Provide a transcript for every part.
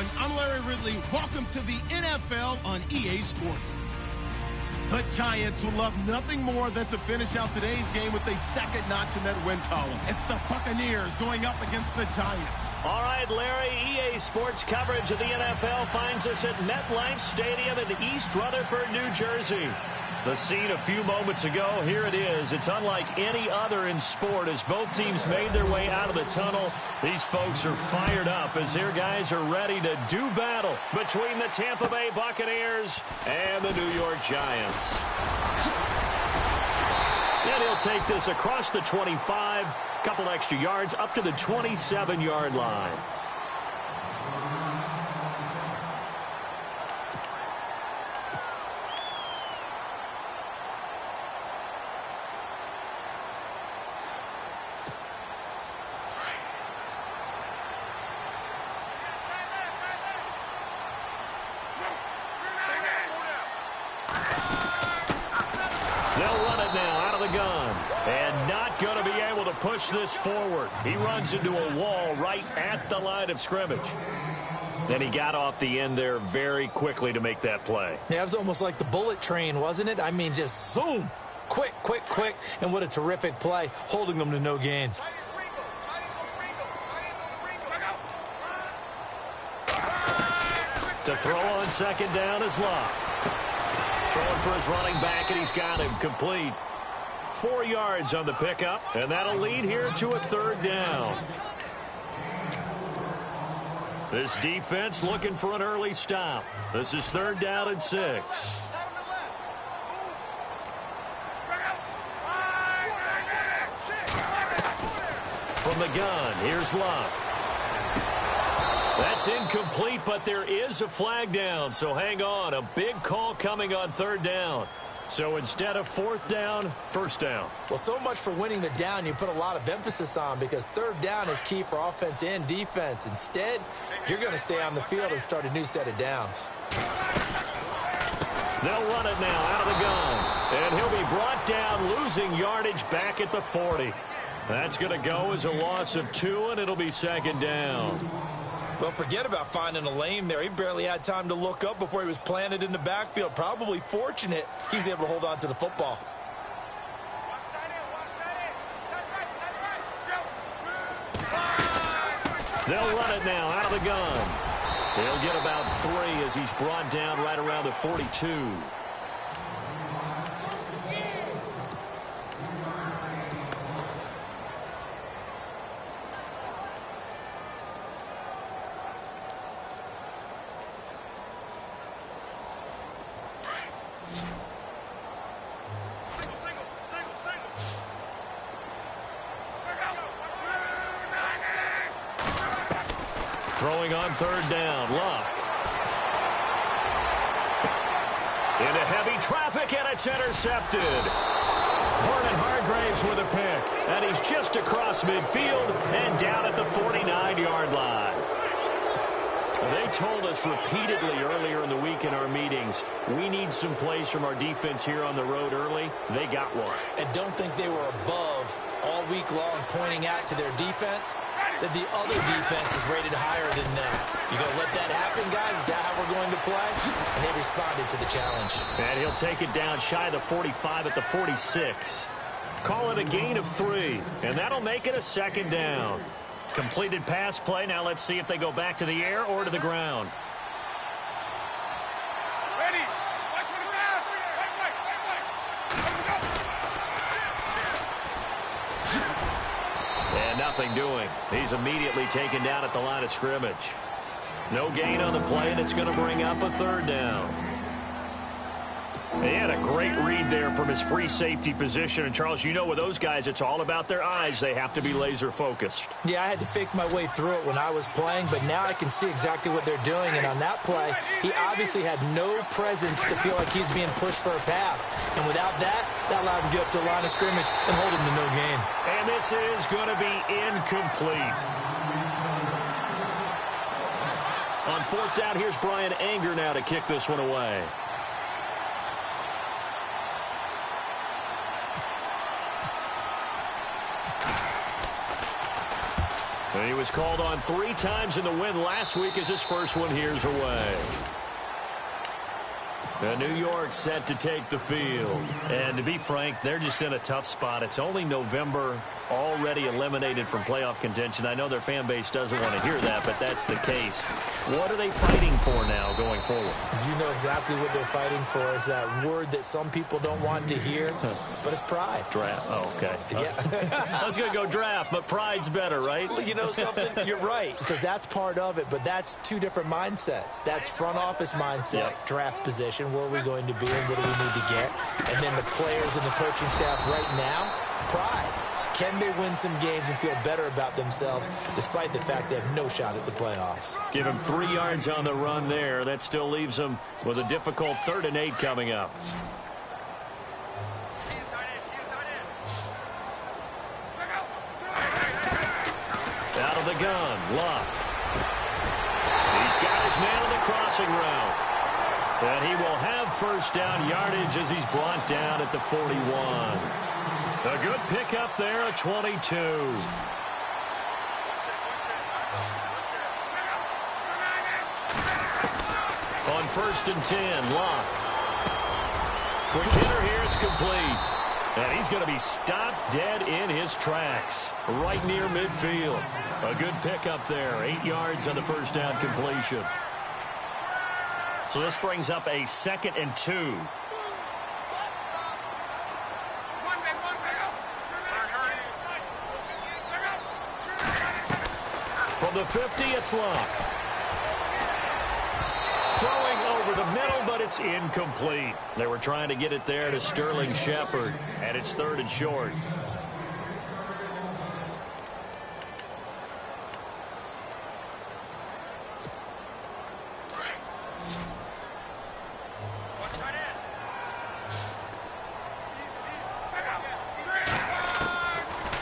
everyone. I'm Larry Ridley. Welcome to the NFL on EA Sports. The Giants would love nothing more than to finish out today's game with a second notch in that win column. It's the Buccaneers going up against the Giants. All right, Larry, EA Sports coverage of the NFL finds us at MetLife Stadium in East Rutherford, New Jersey. The scene a few moments ago, here it is. It's unlike any other in sport as both teams made their way out of the tunnel. These folks are fired up as their guys are ready to do battle between the Tampa Bay Buccaneers and the New York Giants. And he'll take this across the 25, couple extra yards up to the 27-yard line. And not going to be able to push this forward. He runs into a wall right at the line of scrimmage. And he got off the end there very quickly to make that play. Yeah, it was almost like the bullet train, wasn't it? I mean, just zoom. Quick, quick, quick. And what a terrific play, holding them to no gain. To throw on second down is Locke. Throwing for his running back, and he's got him complete. 4 yards on the pickup, and that'll lead here to a third down. This defense looking for an early stop. This is third down and 6. From the gun, here's Locke. That's incomplete, but there is a flag down, so hang on. A big call coming on third down. So instead of fourth down, first down. Well, so much for winning the down you put a lot of emphasis on because third down is key for offense and defense. Instead, you're going to stay on the field and start a new set of downs. They'll run it now out of the gun. And he'll be brought down, losing yardage back at the 40. That's going to go as a loss of 2, and it'll be second down. Well, forget about finding a lane there. He barely had time to look up before he was planted in the backfield. Probably fortunate he was able to hold on to the football. They'll run it now out of the gun. He'll get about 3 as he's brought down right around the 42. Throwing on third down, Locke. Into heavy traffic, and it's intercepted. Vernon Hargreaves with a pick, and he's just across midfield and down at the 49-yard line. They told us repeatedly earlier in the week in our meetings, we need some plays from our defense here on the road early. They got one. And don't think they were above all week long pointing out to their defense that the other defense is rated higher than them. You going to let that happen, guys? Is that how we're going to play? And they responded to the challenge. And he'll take it down shy of the 45 at the 46. Call it a gain of 3, and that'll make it a second down. Completed pass play. Now let's see if they go back to the air or to the ground. Ready. And nothing doing. He's immediately taken down at the line of scrimmage. No gain on the play, and it's going to bring up a third down. He had a great read there from his free safety position. And, Charles, you know with those guys, it's all about their eyes. They have to be laser-focused. Yeah, I had to fake my way through it when I was playing, but now I can see exactly what they're doing. And on that play, he obviously had no presence to feel like he's being pushed for a pass. And without that, that allowed him to get up to the line of scrimmage and hold him to no gain. And this is going to be incomplete. On fourth down, here's Brian Anger now to kick this one away. He was called on 3 times in the win last week as his first one here's away. New York set to take the field. And to be frank, they're just in a tough spot. It's only November, already eliminated from playoff contention. I know their fan base doesn't want to hear that, but that's the case. What are they fighting for now going forward? You know exactly what they're fighting for. Is that word that some people don't want to hear, but it's pride. Draft. Oh, okay. Yeah. I was going to go draft, but pride's better, right? You know something? You're right, because that's part of it, but that's 2 different mindsets. That's front office mindset, draft position, where are we going to be and what do we need to get? And then the players and the coaching staff right now, pride. Can they win some games and feel better about themselves despite the fact they have no shot at the playoffs? Give him 3 yards on the run there. That still leaves them with a difficult 3rd and 8 coming up. Out of the gun, Luck. He's got his man on the crossing route. And he will have first down yardage as he's brought down at the 41. A good pickup there, a 22. On 1st and 10, Luck. Quick hitter here, it's complete. And he's going to be stopped dead in his tracks, right near midfield. A good pickup there, 8 yards on the first down completion. So this brings up a 2nd and 2. From the 50, it's Luck. Throwing over the middle, but it's incomplete. They were trying to get it there to Sterling Shepard, and it's 3rd and short.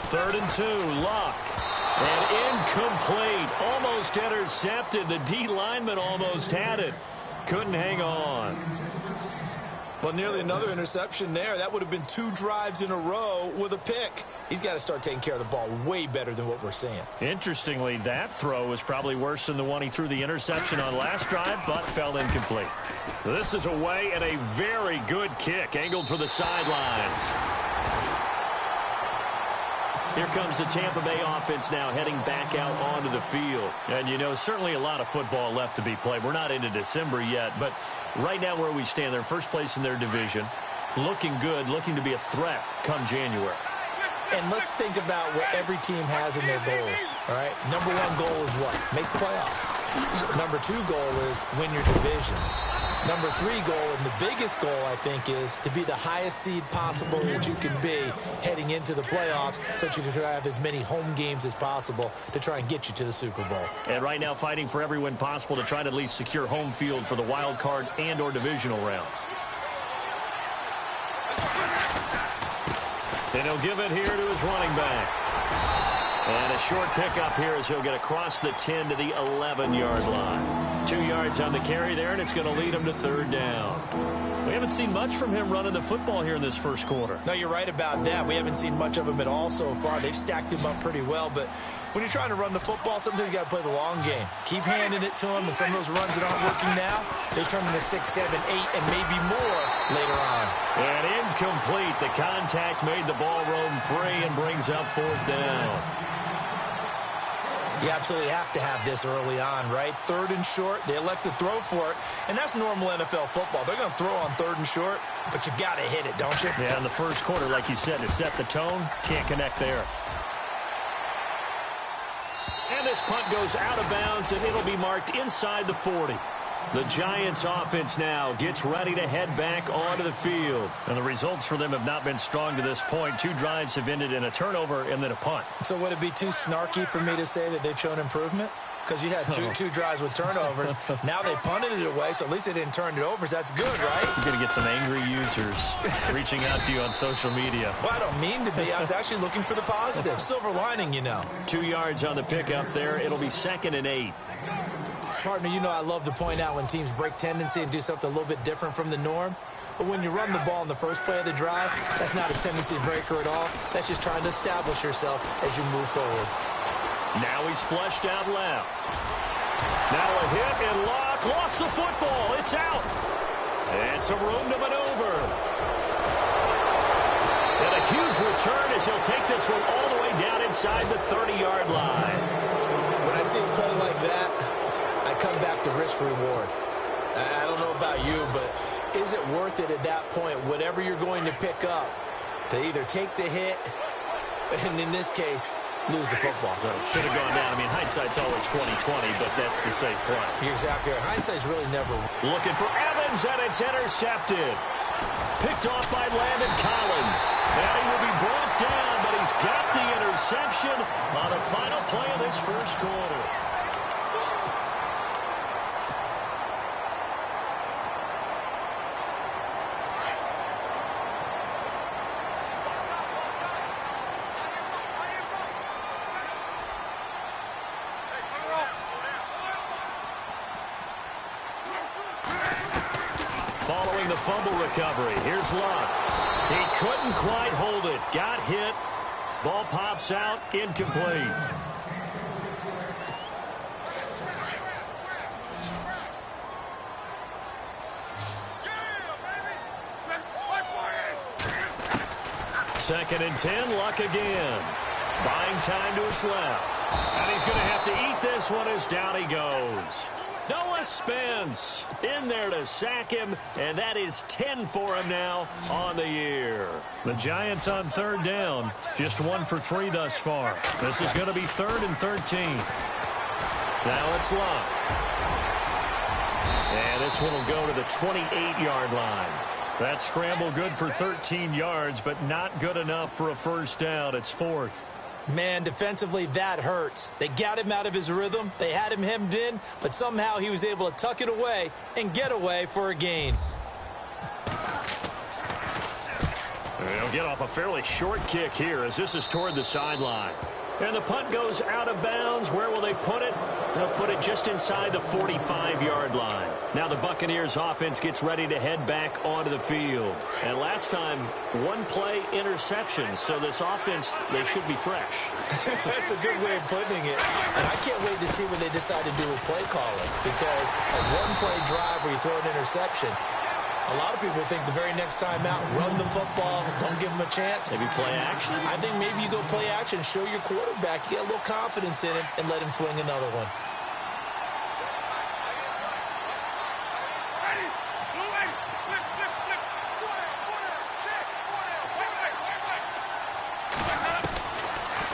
Third and 2, Luck. And incomplete. Almost intercepted. The D lineman almost had it. Couldn't hang on. Well, nearly another interception there. That would have been 2 drives in a row with a pick. He's got to start taking care of the ball way better than what we're seeing. Interestingly, that throw was probably worse than the one he threw the interception on last drive, but fell incomplete. This is away and a very good kick, angled for the sidelines. Here comes the Tampa Bay offense now heading back out onto the field. And, you know, certainly a lot of football left to be played. We're not into December yet, but right now where we stand, they're first place in their division. Looking good, looking to be a threat come January. And let's think about what every team has in their goals, all right? Number 1 goal is what? Make the playoffs. Number 2 goal is win your division. Number 3 goal, and the biggest goal, I think, is to be the highest seed possible that you can be heading into the playoffs so that you can have as many home games as possible to try and get you to the Super Bowl. And right now fighting for every win possible to try to at least secure home field for the wild card and or divisional round. And he'll give it here to his running back. And a short pickup here as he'll get across the 10 to the 11-yard line. 2 yards on the carry there, and it's going to lead him to 3rd down. We haven't seen much from him running the football here in this first quarter. No, you're right about that. We haven't seen much of him at all so far. They've stacked him up pretty well, but when you're trying to run the football, sometimes you got to play the long game. Keep handing it to him, and some of those runs that aren't working now, they turn into 6, 7, 8, and maybe more later on. And incomplete. The contact made the ball roam free and brings up 4th down. You absolutely have to have this early on, right? 3rd and short, they elect to throw for it, and that's normal NFL football. They're going to throw on 3rd and short, but you've got to hit it, don't you? Yeah, in the first quarter, like you said, to set the tone, can't connect there. And this punt goes out of bounds, and it'll be marked inside the 40. The Giants offense now gets ready to head back onto the field. And the results for them have not been strong to this point. 2 drives have ended in a turnover and then a punt. So would it be too snarky for me to say that they've shown improvement? Because you had two drives with turnovers. Now they punted it away, so at least they didn't turn it over. So that's good, right? You're going to get some angry users reaching out to you on social media. Well, I don't mean to be. I was actually looking for the positive. Silver lining, you know. 2 yards on the pickup there. It'll be 2nd and 8. Partner, you know I love to point out when teams break tendency and do something a little bit different from the norm. But when you run the ball in the first play of the drive, that's not a tendency breaker at all. That's just trying to establish yourself as you move forward. Now he's flushed out left. Now a hit and Locke lost the football. It's out. And some room to maneuver. And a huge return as he'll take this one all the way down inside the 30-yard line. When I see a play like that, I come back to risk-reward. I don't know about you, but is it worth it at that point, whatever you're going to pick up, to either take the hit, and in this case, lose the football? So should have gone down. I mean, hindsight's always 20/20, but that's the safe play. You're exactly right. Hindsight's really never. Looking for Evans, and it's intercepted. Picked off by Landon Collins. And he will be brought down, but he's got the interception on the final play of this first quarter. Following the fumble recovery, here's Locke. He couldn't quite hold it. Got hit. Ball pops out. Incomplete. Second and 10, Luck again. Buying time to his left. And he's going to have to eat this one as down he goes. Noah Spence in there to sack him, and that is 10 for him now on the year. The Giants on third down, just 1 for 3 thus far. This is going to be 3rd and 13. Now it's Locke. And this one will go to the 28-yard line. That scramble good for 13 yards, but not good enough for a first down. It's 4th. Man, defensively, that hurts. They got him out of his rhythm. They had him hemmed in, but somehow he was able to tuck it away and get away for a gain. They'll get off a fairly short kick here as this is toward the sideline. And the punt goes out of bounds. Where will they put it? They'll put it just inside the 45-yard line. Now the Buccaneers offense gets ready to head back onto the field. And last time, 1-play interception. So this offense, they should be fresh. That's a good way of putting it. And I can't wait to see what they decide to do with play calling. Because a 1-play drive where you throw an interception, a lot of people think the very next time out, run the football, don't give him a chance. Maybe play action? I think maybe you go play action, show your quarterback, get a little confidence in him, and let him fling another one.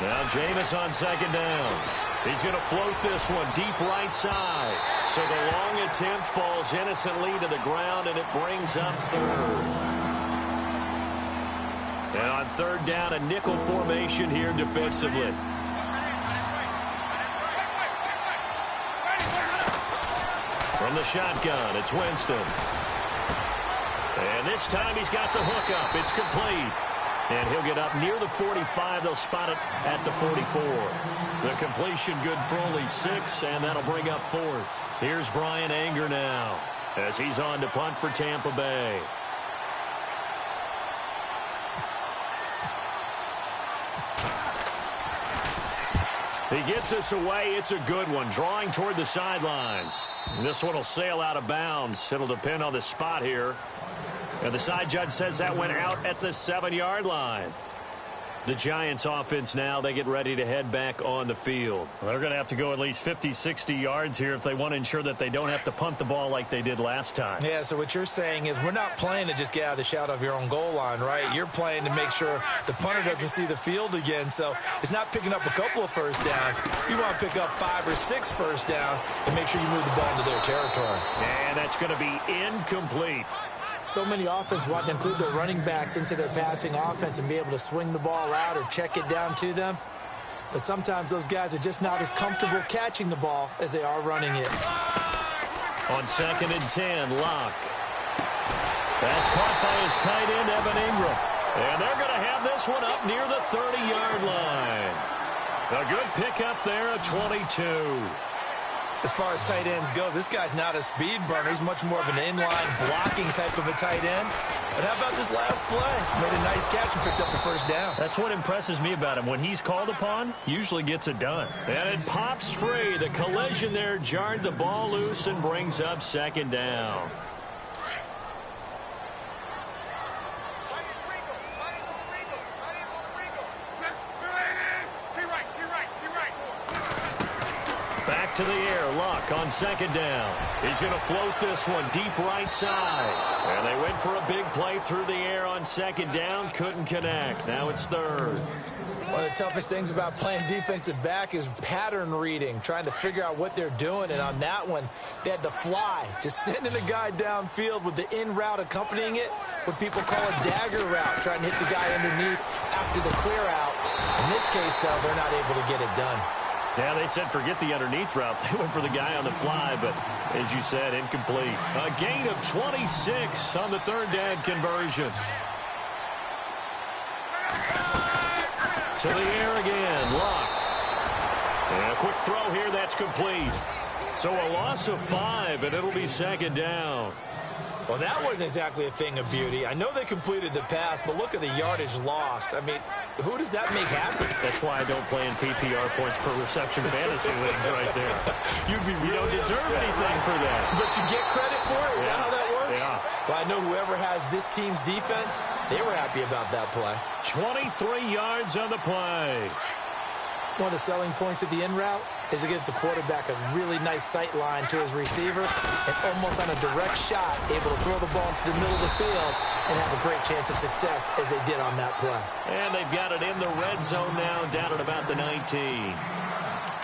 Now Jameis on second down. He's going to float this one deep right side. So the long attempt falls innocently to the ground, and it brings up 3rd. And on 3rd down, a nickel formation here defensively. From the shotgun, it's Winston. And this time he's got the hook up. It's complete. And he'll get up near the 45. They'll spot it at the 44. The completion good for only 6, and that'll bring up 4th. Here's Brian Anger now as he's on to punt for Tampa Bay. He gets this away. It's a good one, drawing toward the sidelines. This one will sail out of bounds. It'll depend on the spot here. And the side judge says that went out at the 7-yard line. The Giants offense now, they get ready to head back on the field. Well, they're going to have to go at least 50, 60 yards here if they want to ensure that they don't have to punt the ball like they did last time. Yeah, so what you're saying is we're not playing to just get out of the shadow of your own goal line, right? You're playing to make sure the punter doesn't see the field again. So it's not picking up a couple of first downs. You want to pick up 5 or 6 first downs and make sure you move the ball into their territory. And that's going to be incomplete. So many offense want to include their running backs into their passing offense and be able to swing the ball out or check it down to them. But sometimes those guys are just not as comfortable catching the ball as they are running it. On 2nd and 10, Locke. That's caught by his tight end, Evan Ingram. And they're going to have this one up near the 30-yard line. A good pickup there at 22. As far as tight ends go, this guy's not a speed burner. He's much more of an inline blocking type of a tight end. And how about this last play? Made a nice catch and picked up the first down. That's what impresses me about him. When he's called upon, usually gets it done. And it pops free. The collision there jarred the ball loose and brings up second down. Back to the air. Luck on second down. He's going to float this one deep right side. And they went for a big play through the air on second down. Couldn't connect. Now it's third. One of the toughest things about playing defensive back is pattern reading, trying to figure out what they're doing. And on that one, they had the fly, just sending a guy downfield with the in route accompanying it, what people call a dagger route, trying to hit the guy underneath after the clear out. In this case, though, they're not able to get it done. Yeah, they said forget the underneath route. They went for the guy on the fly, but as you said, incomplete. A gain of 26 on the third down conversion. To the air again, Luck. And a quick throw here, that's complete. So a loss of 5, and it'll be second down. Well, that wasn't exactly a thing of beauty. I know they completed the pass, but look at the yardage lost. I mean, who does that make happy? That's why I don't play in PPR points per reception fantasy leagues right there. You don't deserve anything for that. But you get credit for it? Is that how that works? Yeah. Well, I know whoever has this team's defense, they were happy about that play. 23 yards on the play. One of the selling points of the in route is it gives the quarterback a really nice sight line to his receiver and almost on a direct shot able to throw the ball into the middle of the field and have a great chance of success as they did on that play. And they've got it in the red zone now, down at about the 19.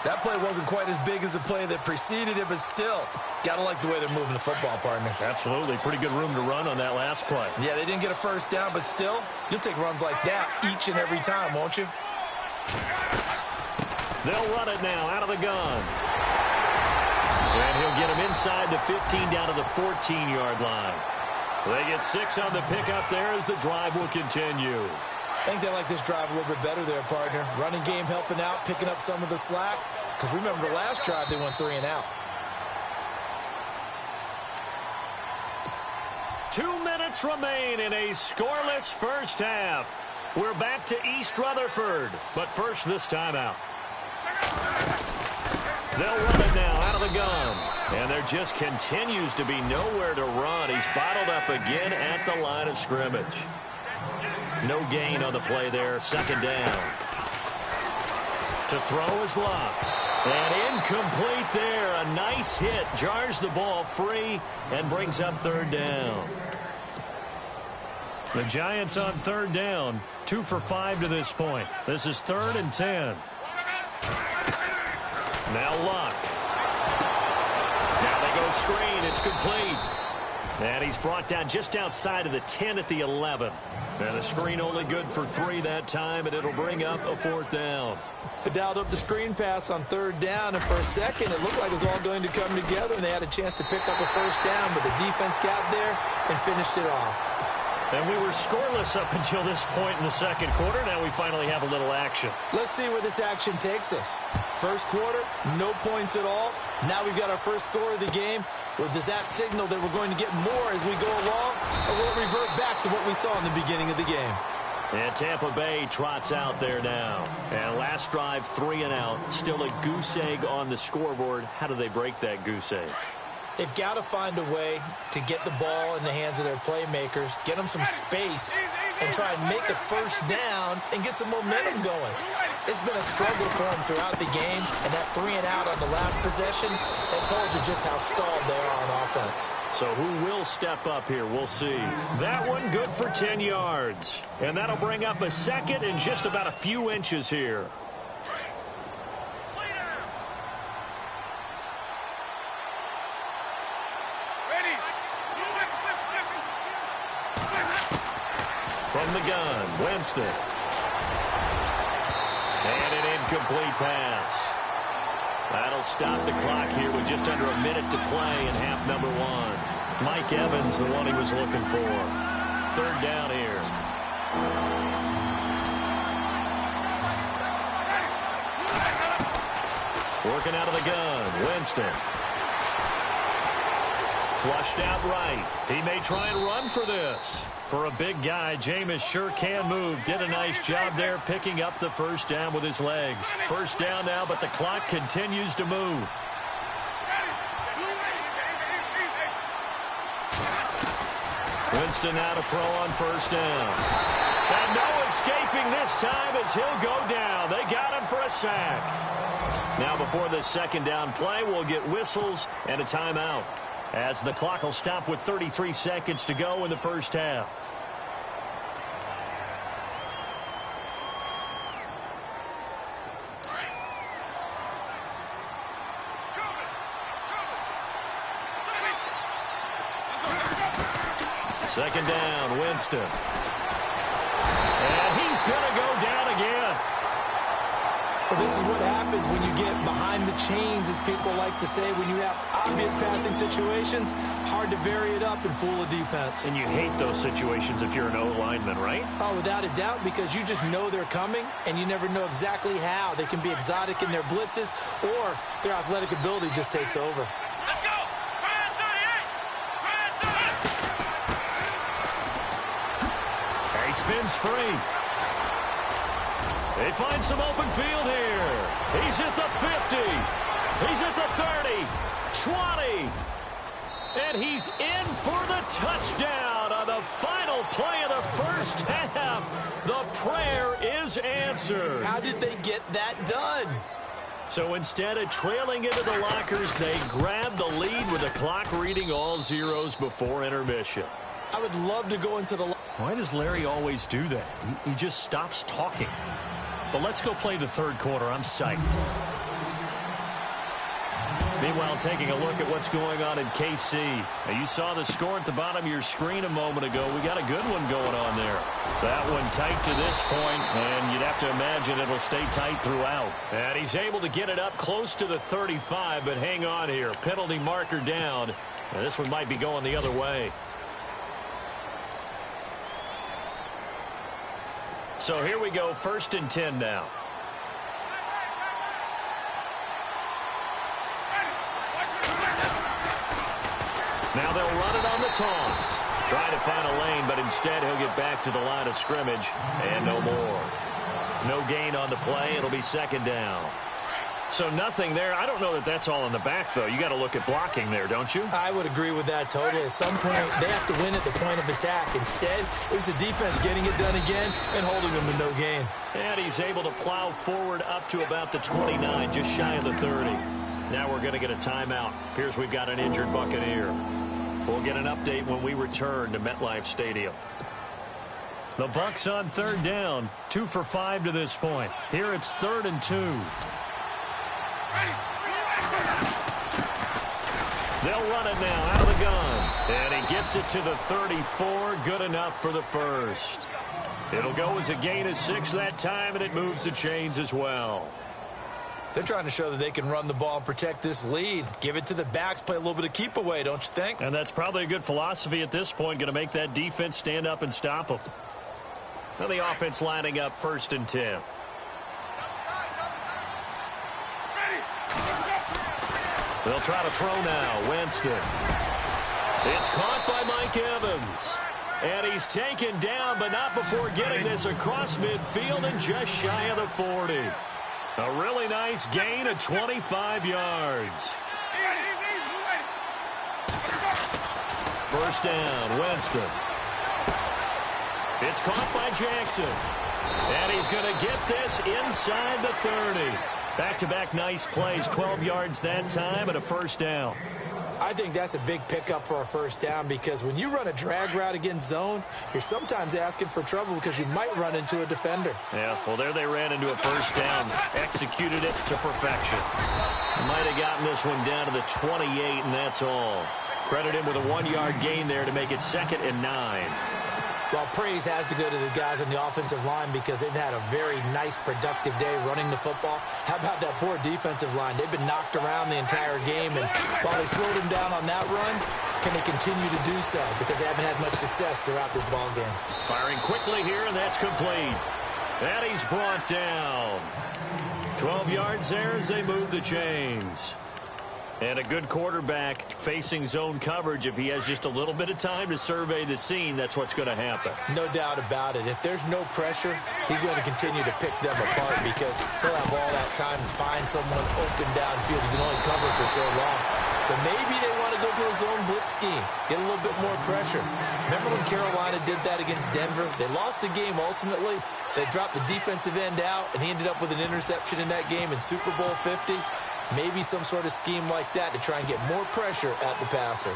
That play wasn't quite as big as the play that preceded it, but still, got to like the way they're moving the football, partner. Absolutely. Pretty good room to run on that last play. Yeah, they didn't get a first down, but still, you'll take runs like that each and every time, won't you? They'll run it now out of the gun. And he'll get him inside the 15 down to the 14-yard line. They get 6 on the pickup there as the drive will continue. I think they like this drive a little bit better there, partner. Running game helping out, picking up some of the slack. Because remember, the last drive they went 3 and out. 2 minutes remain in a scoreless first half. We're back to East Rutherford. But first, this timeout. They'll run it now out of the gun. And there just continues to be nowhere to run. He's bottled up again at the line of scrimmage. No gain on the play there. Second down. To throw is Luck. And incomplete there. A nice hit. Jars the ball free and brings up third down. The Giants on third down. 2 for 5 to this point. This is 3rd and 10. Now Luck. Now they go screen. It's complete. And he's brought down just outside of the 10 at the 11. And the screen only good for 3 that time, and it'll bring up a 4th down. They dialed up the screen pass on third down, and for a second it looked like it was all going to come together, and they had a chance to pick up a first down, but the defense got there and finished it off. And we were scoreless up until this point in the second quarter. Now we finally have a little action. Let's see where this action takes us. First quarter, no points at all. Now we've got our first score of the game. Well, does that signal that we're going to get more as we go along, or will it revert back to what we saw in the beginning of the game? And Tampa Bay trots out there now. And last drive, 3 and out. Still a goose egg on the scoreboard. How do they break that goose egg? They've got to find a way to get the ball in the hands of their playmakers, get them some space, and try and make a first down and get some momentum going. It's been a struggle for them throughout the game, and that 3 and out on the last possession, that tells you just how stalled they are on offense. So who will step up here? We'll see. That one good for 10 yards. And that'll bring up a second and just about a few inches here. From the gun, Winston. And an incomplete pass. That'll stop the clock here with just under a minute to play in half number 1. Mike Evans, the one he was looking for. Third down here. Working out of the gun, Winston. Flushed out right. He may try and run for this. For a big guy, Jameis sure can move. Did a nice job there picking up the first down with his legs. First down now, but the clock continues to move. Winston now to throw on first down. And no escaping this time as he'll go down. They got him for a sack. Now before this second down play, we'll get whistles and a timeout, as the clock will stop with 33 seconds to go in the first half. Second down, Winston. And he's going to go down again. Well, this is what happens when you get behind the chains, as people like to say. When you have obvious passing situations, hard to vary it up and fool a defense. And you hate those situations if you're an O-lineman, right? Oh, without a doubt, because you just know they're coming, and you never know exactly how. They can be exotic in their blitzes, or their athletic ability just takes over. Let's go! Ryan 38! He spins free. They find some open field here. He's at the 50. He's at the 30. 20. And he's in for the touchdown on the final play of the first half. The prayer is answered. How did they get that done? So instead of trailing into the lockers, they grab the lead with the clock reading all zeros before intermission. I would love to go into the... Why does Larry always do that? He just stops talking. But let's go play the third quarter. I'm psyched. Meanwhile, taking a look at what's going on in KC. Now, you saw the score at the bottom of your screen a moment ago. We got a good one going on there. So that one tight to this point, and you'd have to imagine it'll stay tight throughout. And he's able to get it up close to the 35, but hang on here. Penalty marker down. And this one might be going the other way. So here we go, 1st and 10 now. Now they'll run it on the toss. Trying to find a lane, but instead he'll get back to the line of scrimmage, and no more. No gain on the play. It'll be second down. So nothing there. I don't know that that's all in the back, though. You got to look at blocking there, don't you? I would agree with that totally. At some point, they have to win at the point of attack. Instead, it was the defense getting it done again and holding them to no gain. And he's able to plow forward up to about the 29, just shy of the 30. Now we're going to get a timeout. Appears we've got an injured Buccaneer. We'll get an update when we return to MetLife Stadium. The Bucs on third down, 2 for 5 to this point. Here it's 3rd and 2. They'll run it now out of the gun. And he gets it to the 34. Good enough for the first. It'll go as a gain of 6 that time, and it moves the chains as well. They're trying to show that they can run the ball and protect this lead. Give it to the backs, play a little bit of keep away, don't you think? And that's probably a good philosophy at this point, going to make that defense stand up and stop them. Now the offense lining up 1st and 10. They'll try to throw now. Winston. It's caught by Mike Evans. And he's taken down, but not before getting this across midfield and just shy of the 40. A really nice gain of 25 yards. First down, Winston. It's caught by Jackson. And he's going to get this inside the 30. Back-to-back nice plays, 12 yards that time and a first down. I think that's a big pickup for a first down, because when you run a drag route against zone, you're sometimes asking for trouble because you might run into a defender. Yeah, well, there they ran into a first down, executed it to perfection. Might have gotten this one down to the 28, and that's all. Credit him with a 1-yard gain there to make it 2nd and 9. Well, praise has to go to the guys on the offensive line, because they've had a very nice, productive day running the football. How about that poor defensive line? They've been knocked around the entire game, and while they slowed them down on that run, can they continue to do so? Because they haven't had much success throughout this ball game. Firing quickly here, and that's complete. And he's brought down. 12 yards there as they move the chains. And a good quarterback facing zone coverage, if he has just a little bit of time to survey the scene, that's what's going to happen. No doubt about it. If there's no pressure, he's going to continue to pick them apart because he'll have all that time to find someone open downfield. He can only cover for so long. So maybe they want to go to a zone blitz scheme, get a little bit more pressure. Remember when Carolina did that against Denver? They lost the game ultimately. They dropped the defensive end out, and he ended up with an interception in that game in Super Bowl 50. Maybe some sort of scheme like that to try and get more pressure at the passer.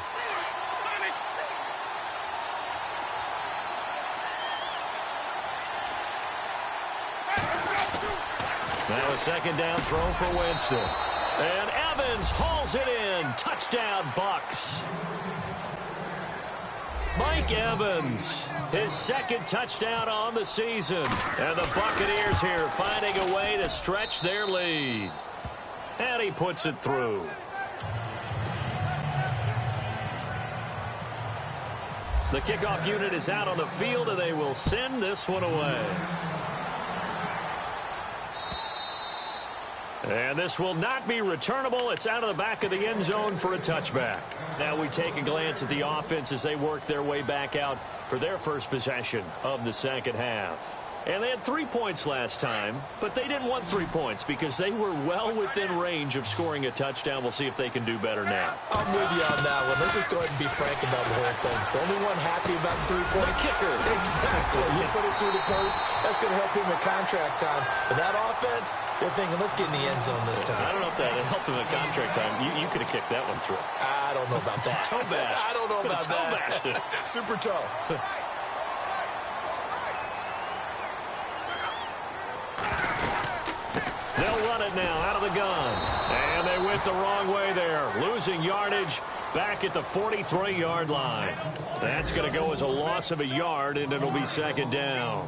Now a second down throw for Winston. And Evans hauls it in. Touchdown, Bucs. Mike Evans, his second touchdown on the season. And the Buccaneers here finding a way to stretch their lead. And he puts it through. The kickoff unit is out on the field, and they will send this one away. And this will not be returnable. It's out of the back of the end zone for a touchback. Now we take a glance at the offense as they work their way back out for their first possession of the second half. And they had 3 points last time, but they didn't want 3 points because they were well within range of scoring a touchdown. We'll see if they can do better now. I'm with you on that one. Let's just go ahead and be frank about the whole thing. The only one happy about the 3-point kicker. Exactly. You put it through the post. That's going to help him in contract time. But that offense, they're thinking, let's get in the end zone this time. I don't know if that helped him in contract time. You could have kicked that one through. I don't know about that. Toe bash. I don't know about toe that. Bashed it. Super toe. They'll run it now out of the gun. And they went the wrong way there. Losing yardage back at the 43-yard line. That's going to go as a loss of a yard, and it'll be second down.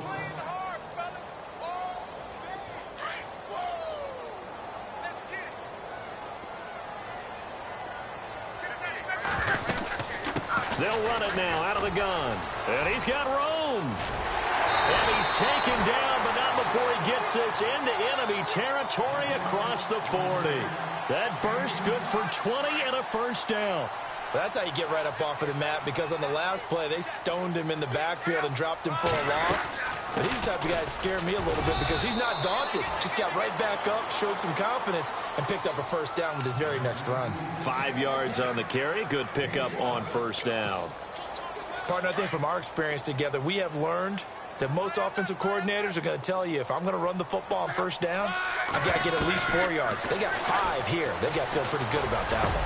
They'll run it now out of the gun. And he's got room. And he's taken down, but not before he gets this into enemy territory across the 40. That burst good for 20 and a first down. That's how you get right up off of the mat, because on the last play, they stoned him in the backfield and dropped him for a loss. But he's the type of guy that scared me a little bit because he's not daunted. Just got right back up, showed some confidence, and picked up a first down with his very next run. 5 yards on the carry. Good pickup on first down. Partner, I think from our experience together, we have learned that most offensive coordinators are going to tell you, if I'm going to run the football on first down, I've got to get at least 4 yards. They got 5 here. They've got to feel pretty good about that one.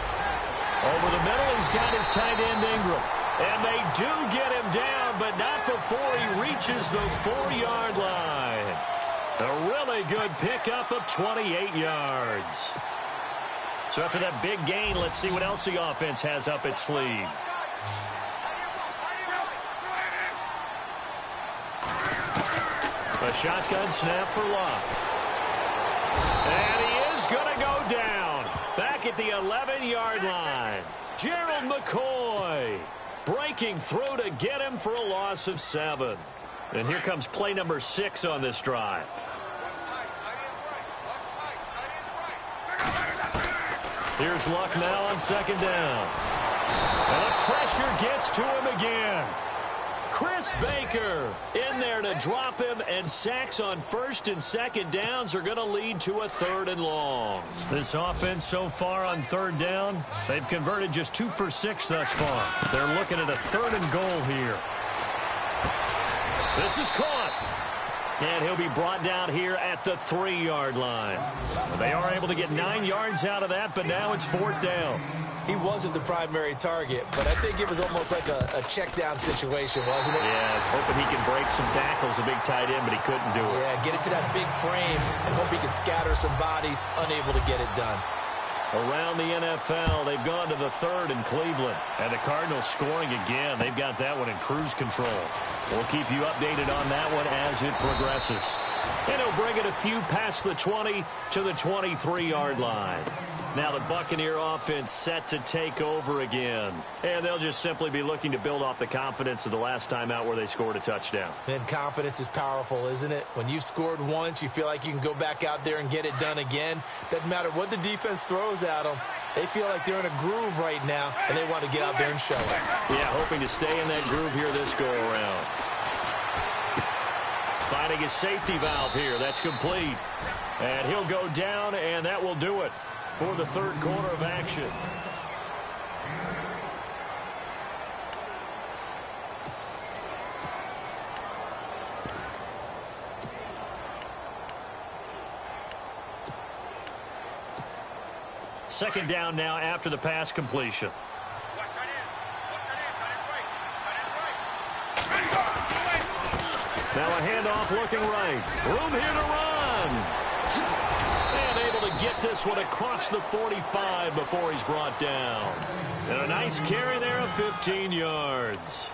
Over the middle, he's got his tight end Ingram. And they do get him down, but not before he reaches the 4-yard line. A really good pickup of 28 yards. So after that big gain, let's see what else the offense has up its sleeve. A shotgun snap for Locke. And he is going to go down. Back at the 11-yard line. Gerald McCoy breaking through to get him for a loss of 7. And here comes play number 6 on this drive. Here's Luck now on second down. And the pressure gets to him again. Chris Baker in there to drop him, and sacks on first and second downs are going to lead to a 3rd and long. This offense so far on 3rd down, they've converted just 2 for 6 thus far. They're looking at a 3rd and goal here. This is caught. And he'll be brought down here at the 3-yard line. They are able to get 9 yards out of that, but now it's 4th down. He wasn't the primary target, but I think it was almost like a check-down situation, wasn't it? Yeah, hoping he can break some tackles, a big tight end, but he couldn't do it. Yeah, get it to that big frame and hope he can scatter some bodies, unable to get it done. Around the NFL, they've gone to the 3rd in Cleveland. And the Cardinals scoring again. They've got that one in cruise control. We'll keep you updated on that one as it progresses. And he'll bring it a few past the 20 to the 23-yard line. Now the Buccaneer offense set to take over again. And they'll just simply be looking to build off the confidence of the last time out where they scored a touchdown. And confidence is powerful, isn't it? When you've scored once, you feel like you can go back out there and get it done again. Doesn't matter what the defense throws at them. They feel like they're in a groove right now, and they want to get out there and show it. Yeah, hoping to stay in that groove here this go-around. Finding his safety valve here. That's complete. And he'll go down, and that will do it for the third quarter of action. Second down now after the pass completion. Now a handoff looking right. Room here to run. And able to get this one across the 45 before he's brought down. And a nice carry there of 15 yards.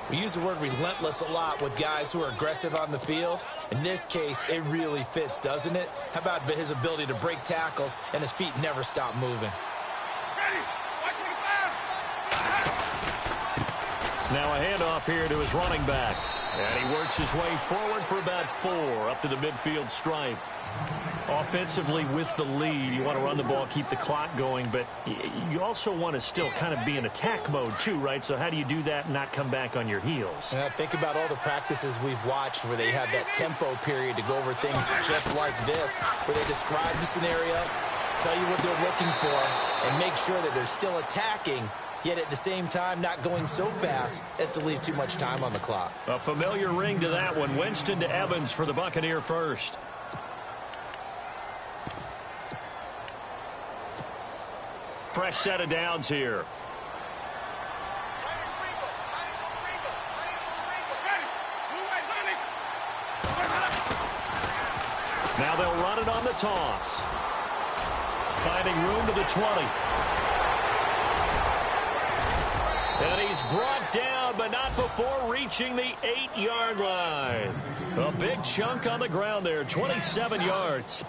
We use the word relentless a lot with guys who are aggressive on the field. In this case, it really fits, doesn't it? How about his ability to break tackles and his feet never stop moving? Now a handoff here to his running back. And he works his way forward for about 4 up to the midfield stripe. Offensively with the lead, you want to run the ball, keep the clock going, but you also want to still kind of be in attack mode too, right? So how do you do that and not come back on your heels? Think about all the practices we've watched where they have that tempo period to go over things just like this, where they describe the scenario, tell you what they're looking for, and make sure that they're still attacking, yet at the same time not going so fast as to leave too much time on the clock. A familiar ring to that one. Winston to Evans for the Buccaneer first. Fresh set of downs here. Now they'll run it on the toss. Finding room to the 20. And he's brought down, but not before reaching the 8-yard line. A big chunk on the ground there, 27 yards.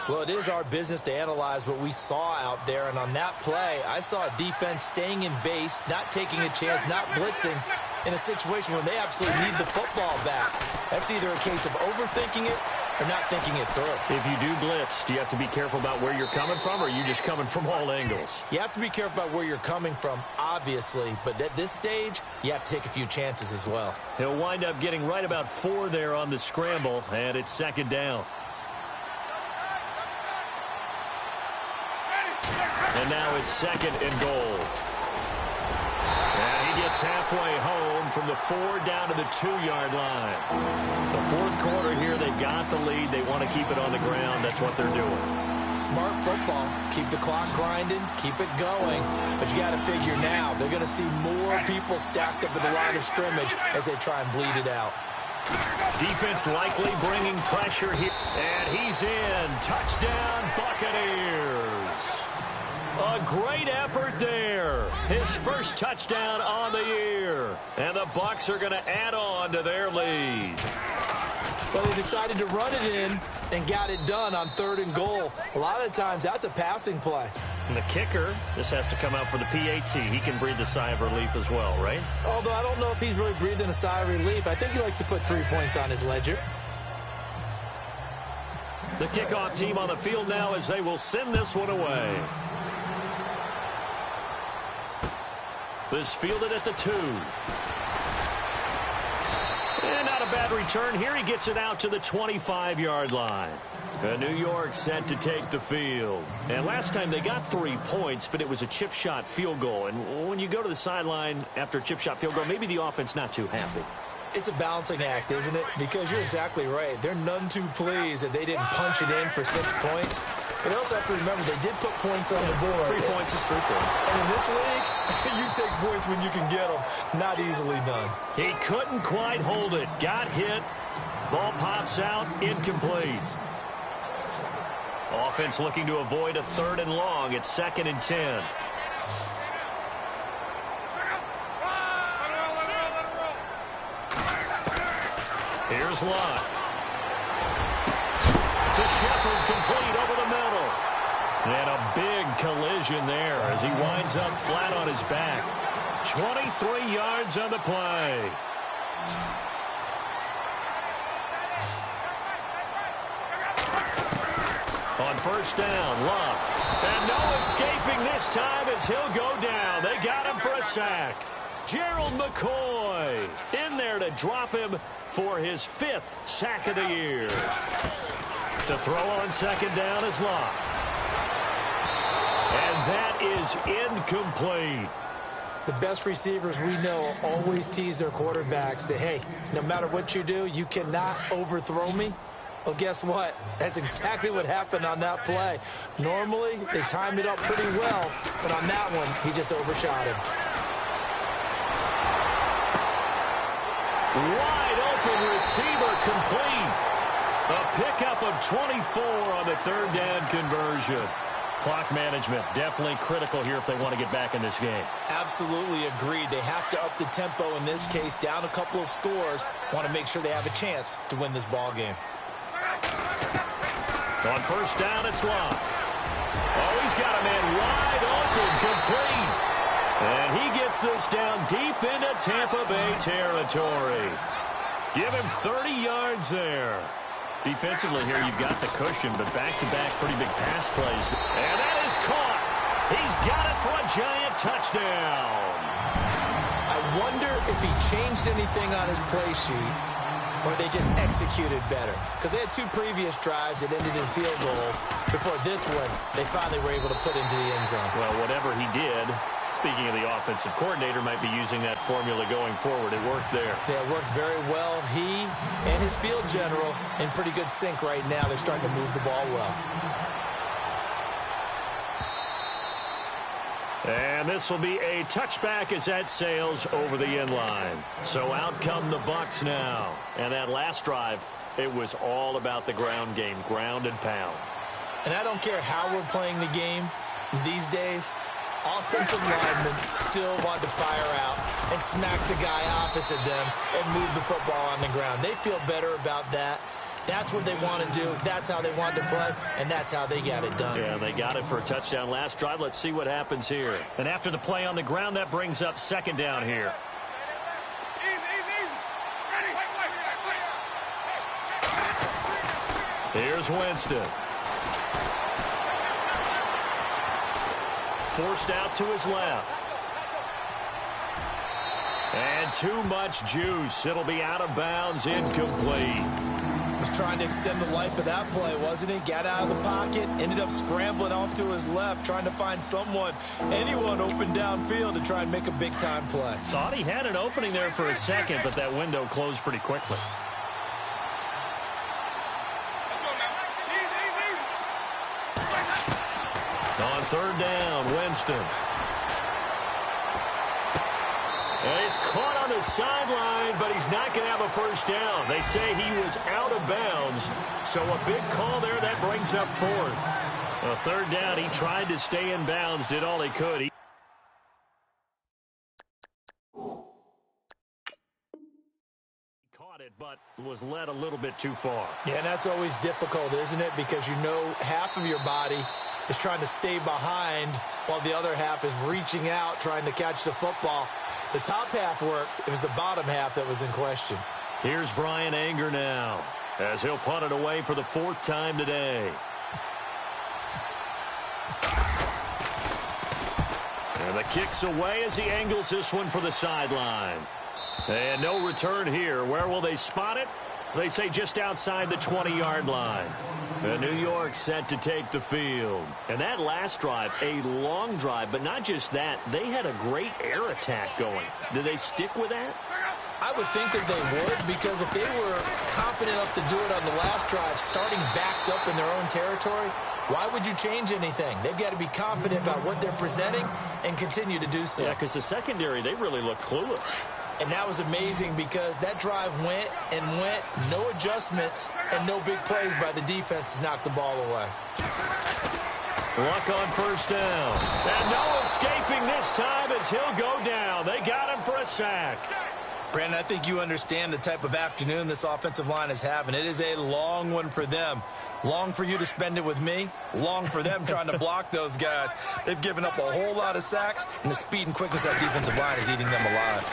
Well, it is our business to analyze what we saw out there, and on that play, I saw a defense staying in base, not taking a chance, not blitzing, in a situation where they absolutely need the football back. That's either a case of overthinking it or not thinking it through. If you do blitz, do you have to be careful about where you're coming from, or are you just coming from all angles? You have to be careful about where you're coming from, obviously, but at this stage, you have to take a few chances as well. He'll wind up getting right about 4 there on the scramble, and it's second down. And now it's second and goal. And he gets halfway home from the 4 down to the 2-yard line. The fourth quarter here, they've got the lead. They want to keep it on the ground. That's what they're doing. Smart football. Keep the clock grinding. Keep it going. But you got to figure now, they're going to see more people stacked up at the line of scrimmage as they try and bleed it out. Defense likely bringing pressure here. And he's in. Touchdown, Buccaneers. A great effort there. His first touchdown on the year. And the Bucs are going to add on to their lead. Well, they decided to run it in and got it done on 3rd and goal. A lot of times, that's a passing play. And the kicker, this has to come out for the PAT. He can breathe a sigh of relief as well, right? Although I don't know if he's really breathing a sigh of relief. I think he likes to put 3 points on his ledger. The kickoff team on the field now as they will send this one away. This fielded at the 2. And not a bad return here. He gets it out to the 25-yard line. New York set to take the field. And last time they got 3 points, but it was a chip shot field goal. And when you go to the sideline after a chip shot field goal, maybe the offense not too happy. It's a balancing act, isn't it? Because you're exactly right. They're none too pleased that they didn't punch it in for 6 points. But they also have to remember they did put points on the board. 3 points is 3 points. And in this league, you take points when you can get them. Not easily done. He couldn't quite hold it. Got hit. Ball pops out. Incomplete. Offense looking to avoid a 3rd and long. It's 2nd and 10. Here's Lott. To Shepard, complete over the middle. And a big collision there as he winds up flat on his back. 23 yards on the play. On first down, Love. And no escaping this time as he'll go down. They got him for a sack. Gerald McCoy in there to drop him for his 5th sack of the year. To throw on second down is Love. And that is incomplete. The best receivers we know always tease their quarterbacks that, hey, no matter what you do, you cannot overthrow me. Well, guess what? That's exactly what happened on that play. Normally, they timed it up pretty well, but on that one, he just overshot him. Wide open receiver complete. A pickup of 24 on the third down conversion. Clock management definitely critical here if they want to get back in this game. Absolutely agreed. They have to up the tempo in this case, down a couple of scores. Want to make sure they have a chance to win this ball game. On first down, it's Love. Oh, he's got a man wide open, complete. And he gets this down deep into Tampa Bay territory. Give him 30 yards there. Defensively here, you've got the cushion, but back-to-back pretty big pass plays. And that is caught. He's got it for a giant touchdown. I wonder if he changed anything on his play sheet or they just executed better. Because they had 2 previous drives that ended in field goals. Before this one, they finally were able to put into the end zone. Well, whatever he did, speaking of the offensive coordinator, might be using that formula going forward. It worked there. Yeah, it worked very well. He and his field general in pretty good sync right now. They're starting to move the ball well. And this will be a touchback as that sails over the end line. So out come the Bucs now. And that last drive, it was all about the ground game, ground and pound. And I don't care how we're playing the game these days, offensive linemen still want to fire out and smack the guy opposite them and move the football on the ground. They feel better about that. That's what they want to do. That's how they want to play, and that's how they got it done. Yeah, they got it for a touchdown last drive. Let's see what happens here. And after the play on the ground, that brings up second down here. Here's Winston. Forced out to his left. And too much juice. It'll be out of bounds, incomplete. Was trying to extend the life of that play, wasn't he? Got out of the pocket, ended up scrambling off to his left, trying to find someone, anyone open downfield to try and make a big-time play. Thought he had an opening there for a second, but that window closed pretty quickly. On third down, Winston. And he's caught on the sideline, but he's not going to have a first down. They say he was out of bounds, so a big call there that brings up fourth. A third down, he tried to stay in bounds, did all he could. He caught it, but was led a little bit too far. Yeah, and that's always difficult, isn't it? Because you know half of your body is trying to stay behind while the other half is reaching out, trying to catch the football. The top half worked. It was the bottom half that was in question. Here's Brian Anger now as he'll punt it away for the 4th time today. And the kick's away as he angles this one for the sideline. And no return here. Where will they spot it? They say just outside the 20-yard line. And New York set to take the field. And that last drive, a long drive, but not just that. They had a great air attack going. Do they stick with that? I would think that they would, because if they were confident enough to do it on the last drive, starting backed up in their own territory, why would you change anything? They've got to be confident about what they're presenting and continue to do so. Yeah, because the secondary, they really look clueless. And that was amazing because that drive went and went, no adjustments and no big plays by the defense to knock the ball away. Luck on first down. And no escaping this time as he'll go down. They got him for a sack. Brandon, I think you understand the type of afternoon this offensive line is having. It is a long one for them. Long for you to spend it with me. Long for them trying to block those guys. They've given up a whole lot of sacks, and the speed and quickness of that defensive line is eating them alive.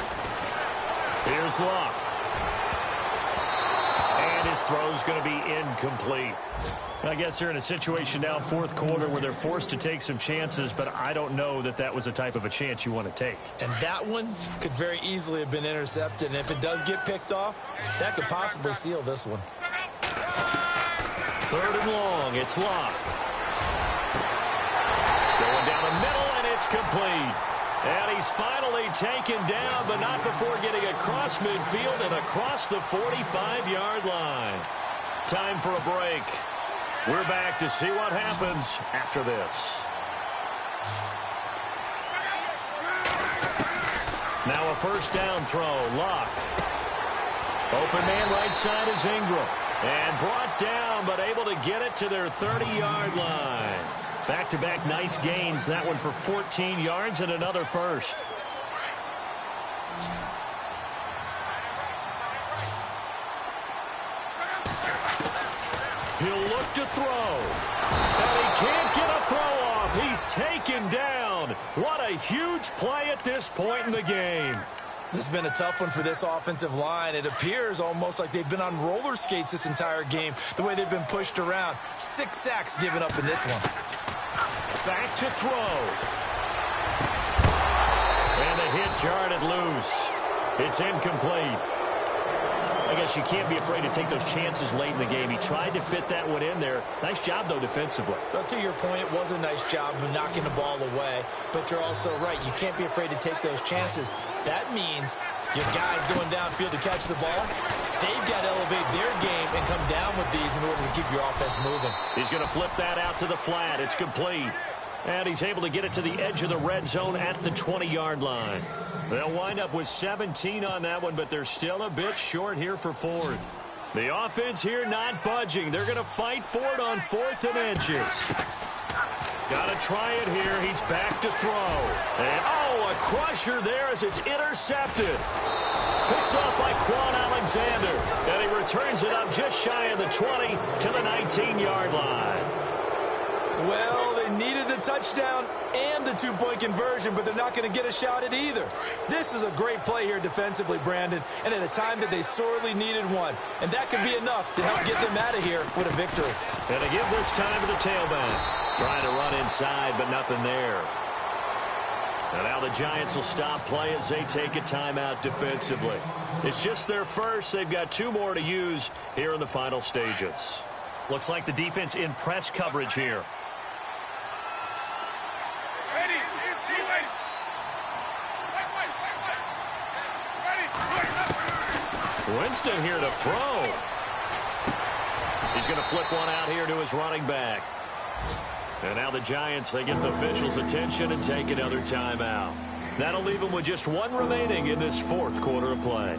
Here's Locke. And his throw's going to be incomplete. I guess they're in a situation now, fourth quarter, where they're forced to take some chances, but I don't know that that was the type of a chance you want to take. And that one could very easily have been intercepted, and if it does get picked off, that could possibly seal this one. Third and long, it's Locke. Going down the middle, and it's complete. And he's finally taken down, but not before getting across midfield and across the 45-yard line. Time for a break. We're back to see what happens after this. Now a first down throw. Locke. Open man right side is Ingram. And brought down, but able to get it to their 30-yard line. Back-to-back nice gains. That one for 14 yards and another first. He'll look to throw. And he can't get a throw off. He's taken down. What a huge play at this point in the game. This has been a tough one for this offensive line. It appears almost like they've been on roller skates this entire game, the way they've been pushed around. 6 sacks given up in this one. Back to throw. And the hit jarred it loose. It's incomplete. I guess you can't be afraid to take those chances late in the game. He tried to fit that one in there. Nice job, though, defensively. Well, to your point, it was a nice job of knocking the ball away. But you're also right. You can't be afraid to take those chances. That means your guys going downfield to catch the ball, they've got to elevate their game and come down with these in order to keep your offense moving. He's going to flip that out to the flat. It's complete. And he's able to get it to the edge of the red zone at the 20-yard line. They'll wind up with 17 on that one, but they're still a bit short here for fourth. The offense here not budging. They're going to fight for it on 4th and inches. Got to try it here. He's back to throw. And, a crusher there as it's intercepted. Picked off by Quan Alexander. And he returns it up just shy of the 20 to the 19-yard line. Well, they needed the touchdown and the 2-point conversion, but they're not going to get a shot at either. This is a great play here defensively, Brandon, and at a time that they sorely needed one. And that could be enough to help get them out of here with a victory. And to give this time to the tailback. Trying to run inside, but nothing there. And now the Giants will stop play as they take a timeout defensively. It's just their first. They've got 2 more to use here in the final stages. Looks like the defense in press coverage here. Winston here to throw. He's going to flip one out here to his running back. And now the Giants, they get the officials' attention and take another timeout. That'll leave them with just 1 remaining in this 4th quarter of play.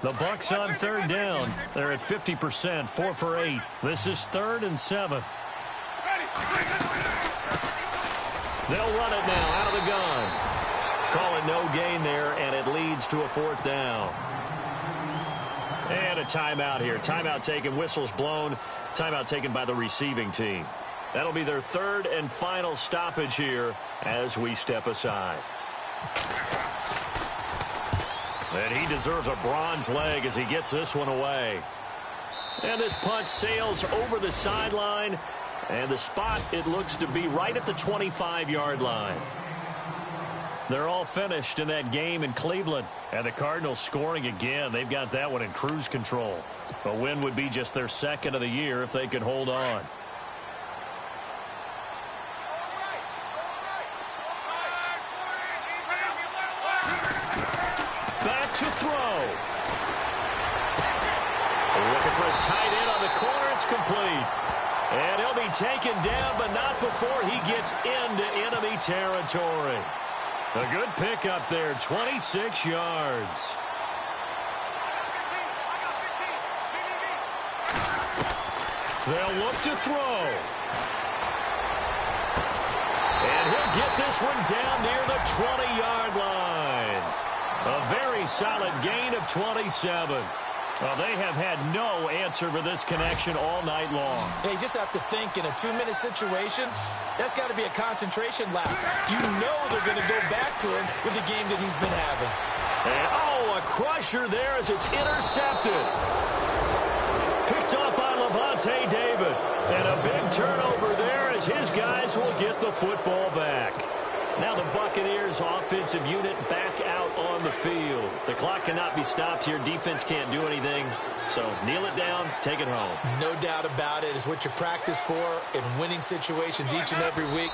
The Bucs on 3rd down. They're at 50%, 4 for 8. This is 3rd and 7. They'll run it now out of the gun. Call it no gain there, and it leads to a 4th down. And a timeout here. Timeout taken, whistles blown. Timeout taken by the receiving team. That'll be their 3rd and final stoppage here as we step aside. And he deserves a bronze leg as he gets this one away. And this punt sails over the sideline. And the spot, it looks to be right at the 25-yard line. They're all finished in that game in Cleveland. And the Cardinals scoring again. They've got that one in cruise control. A win would be just their 2nd of the year if they could hold on. Back to throw. Looking for his tight end on the corner. It's complete. And he'll be taken down, but not before he gets into enemy territory. A good pickup there, 26 yards. They'll look to throw. get this one down near the 20-yard line. A very solid gain of 27. Well, they have had no answer for this connection all night long. Yeah, you just have to think in a 2-minute situation, that's got to be a concentration lap. You know they're going to go back to him with the game that he's been having. And, oh, a crusher there as it's intercepted. Picked off by Levante David. And a big turnover there as his guys will get the football back. Now the Buccaneers offensive unit back out on the field. The clock cannot be stopped here. Defense can't do anything. So kneel it down, take it home. No doubt about it. It's what you practice for in winning situations each and every week.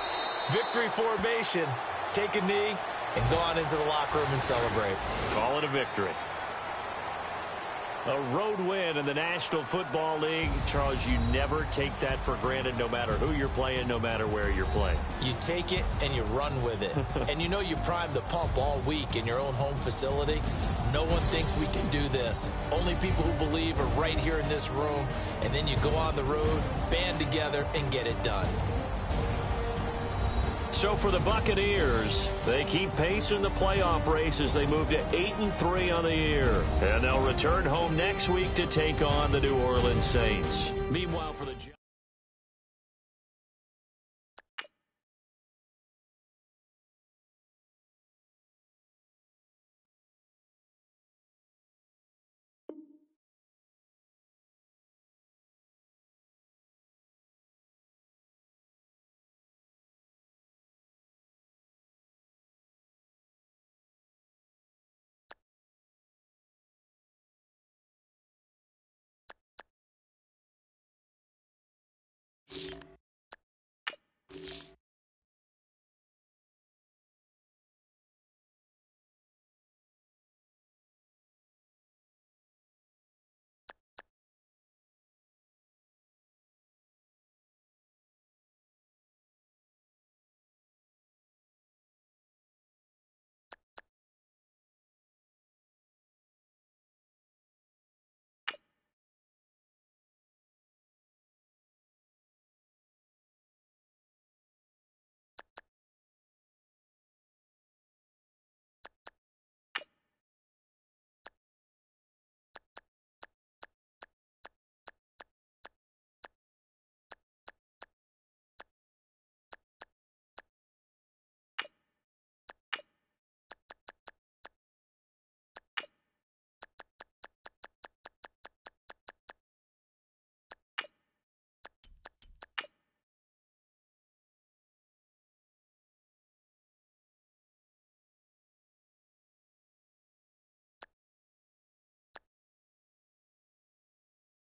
Victory formation. Take a knee and go on into the locker room and celebrate. Call it a victory. A road win in the National Football League. Charles, you never take that for granted no matter who you're playing, no matter where you're playing. You take it and you run with it. And you know you prime the pump all week in your own home facility. No one thinks we can do this. Only people who believe are right here in this room. And then you go on the road, band together, and get it done. So for the Buccaneers, they keep pace in the playoff race as they move to 8-3 on the year. And they'll return home next week to take on the New Orleans Saints. Meanwhile, for the